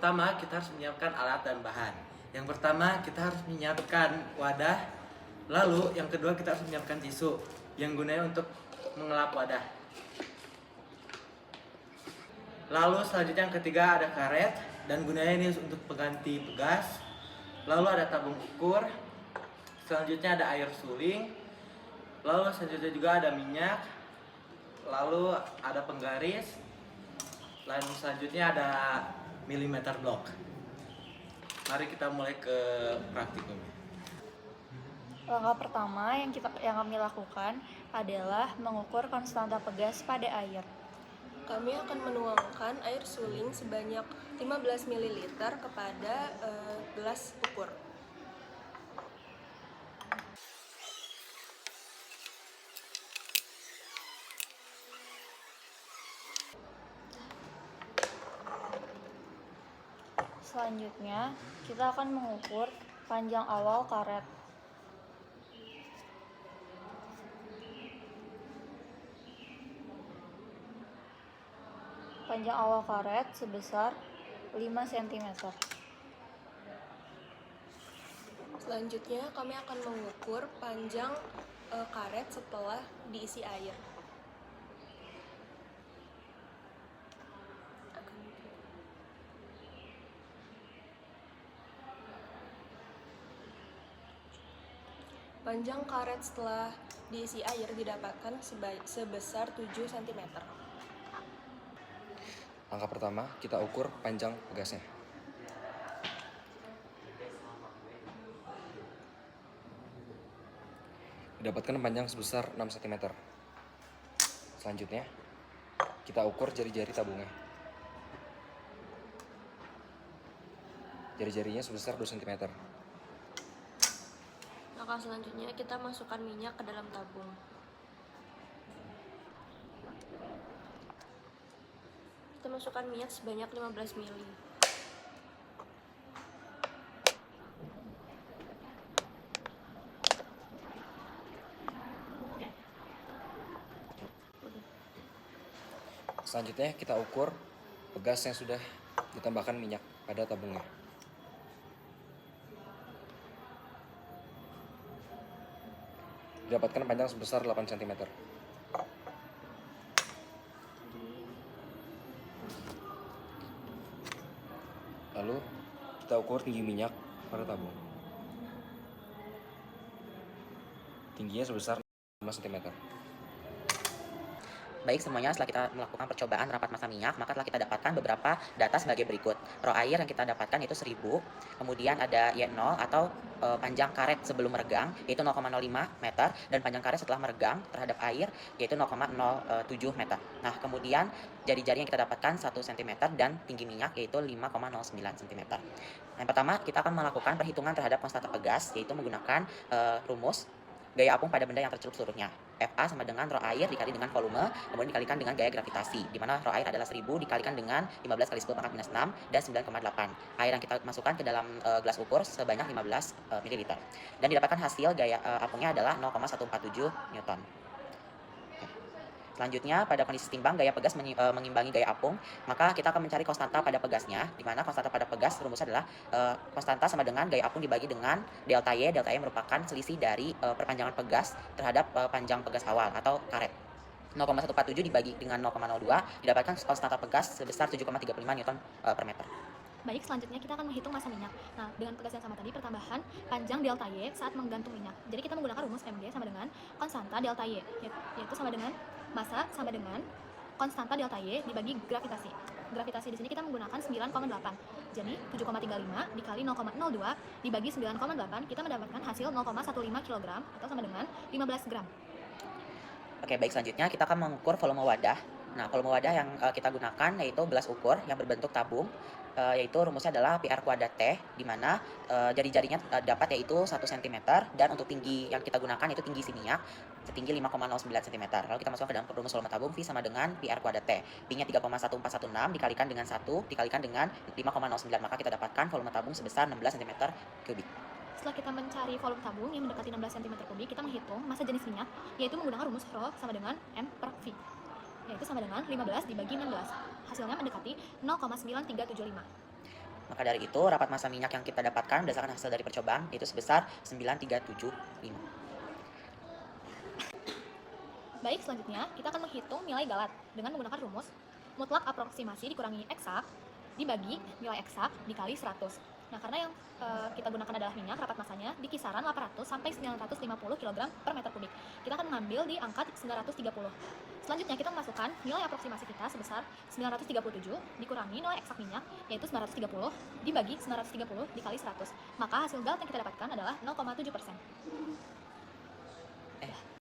pertama kita harus menyiapkan alat dan bahan. Yang pertama kita harus menyiapkan wadah. Lalu yang kedua kita harus menyiapkan tisu yang gunanya untuk mengelap wadah. Lalu selanjutnya yang ketiga ada karet dan gunanya ini untuk pengganti pegas. Lalu ada tabung ukur. Selanjutnya ada air suling. Lalu selanjutnya juga ada minyak. Lalu ada penggaris. Lalu selanjutnya ada milimeter blok. Mari kita mulai ke praktikum. Langkah pertama yang kami lakukan adalah mengukur konstanta pegas pada air. Kami akan menuangkan air suling sebanyak 15 ml kepada gelas ukur. Selanjutnya, kita akan mengukur panjang awal karet. Panjang awal karet sebesar 5 cm. Selanjutnya, kami akan mengukur panjang karet setelah diisi air. Panjang karet setelah diisi air didapatkan sebesar 7 cm. Langkah pertama, kita ukur panjang pegasnya. Didapatkan panjang sebesar 6 cm. Selanjutnya, kita ukur jari-jari tabungnya. Jari-jarinya sebesar 2 cm. Langkah selanjutnya, kita masukkan minyak ke dalam tabung. Kita masukkan minyak sebanyak 15 ml. Selanjutnya, kita ukur pegas yang sudah ditambahkan minyak pada tabungnya. Didapatkan panjang sebesar 8 cm. Lalu kita ukur tinggi minyak pada tabung. Tingginya sebesar 5 cm. Baik semuanya, setelah kita melakukan percobaan rapat massa minyak, maka telah kita dapatkan beberapa data sebagai berikut. Row air yang kita dapatkan itu 1000, kemudian ada Y0 atau panjang karet sebelum meregang yaitu 0,05 meter, dan panjang karet setelah meregang terhadap air yaitu 0,07 meter. Nah, kemudian jari-jari yang kita dapatkan 1 cm dan tinggi minyak yaitu 5,09 cm. Yang pertama, kita akan melakukan perhitungan terhadap konstanta pegas yaitu menggunakan rumus gaya apung pada benda yang tercelup seluruhnya. FA sama dengan row air dikali dengan volume, kemudian dikalikan dengan gaya gravitasi, di mana row air adalah 1000 dikalikan dengan 15 kali 10 pangkat minus 6 dan 9,8. Air yang kita masukkan ke dalam gelas ukur sebanyak 15 ml. Dan didapatkan hasil gaya apungnya adalah 0,147 Newton. Selanjutnya, pada kondisi setimbang gaya pegas mengimbangi gaya apung, maka kita akan mencari konstanta pada pegasnya, di mana konstanta pada pegas rumusnya adalah konstanta sama dengan gaya apung dibagi dengan delta Y. Delta Y merupakan selisih dari perpanjangan pegas terhadap panjang pegas awal atau karet. 0,147 dibagi dengan 0,02 didapatkan konstanta pegas sebesar 7,35 Newton per meter. Baik, selanjutnya kita akan menghitung massa minyak. Nah, dengan pegas yang sama tadi, pertambahan panjang delta Y saat menggantung minyak. Jadi kita menggunakan rumus Mg sama dengan konstanta delta Y, yaitu sama dengan massa sama dengan konstanta delta Y dibagi gravitasi. Gravitasi di sini kita menggunakan 9,8. Jadi 7,35 dikali 0,02 dibagi 9,8, kita mendapatkan hasil 0,15 kg atau sama dengan 15 gram. Oke, baik, selanjutnya kita akan mengukur volume wadah. Nah, volume wadah yang kita gunakan yaitu gelas ukur yang berbentuk tabung, yaitu rumusnya adalah PR kuadrat T, di mana jari-jarinya dapat yaitu 1 cm, dan untuk tinggi yang kita gunakan yaitu tinggi isi minyak setinggi 5,09 cm. Lalu kita masukkan ke dalam rumus volume tabung, V sama dengan PR kuadrat T. P-nya 3,1416 dikalikan dengan 1 dikalikan dengan 5,09, maka kita dapatkan volume tabung sebesar 16 cm kubik. Setelah kita mencari volume tabung yang mendekati 16 cm kubik, kita menghitung massa jenis minyak, yaitu menggunakan rumus Rho sama dengan M per V, yaitu sama dengan 15 dibagi 16. Hasilnya mendekati 0,9375. Maka dari itu, rapat massa minyak yang kita dapatkan berdasarkan hasil dari percobaan itu sebesar 9375. Baik, selanjutnya kita akan menghitung nilai galat dengan menggunakan rumus mutlak aproksimasi dikurangi eksak dibagi nilai eksak dikali 100. Nah, karena yang kita gunakan adalah minyak, rapat massanya di kisaran 800 sampai 950 kg per meter kubik. Kita akan mengambil di angka 930. Selanjutnya kita memasukkan nilai aproksimasi kita sebesar 937 dikurangi nilai eksak minyak yaitu 930 dibagi 930 dikali 100. Maka hasil galat yang kita dapatkan adalah 0,7%.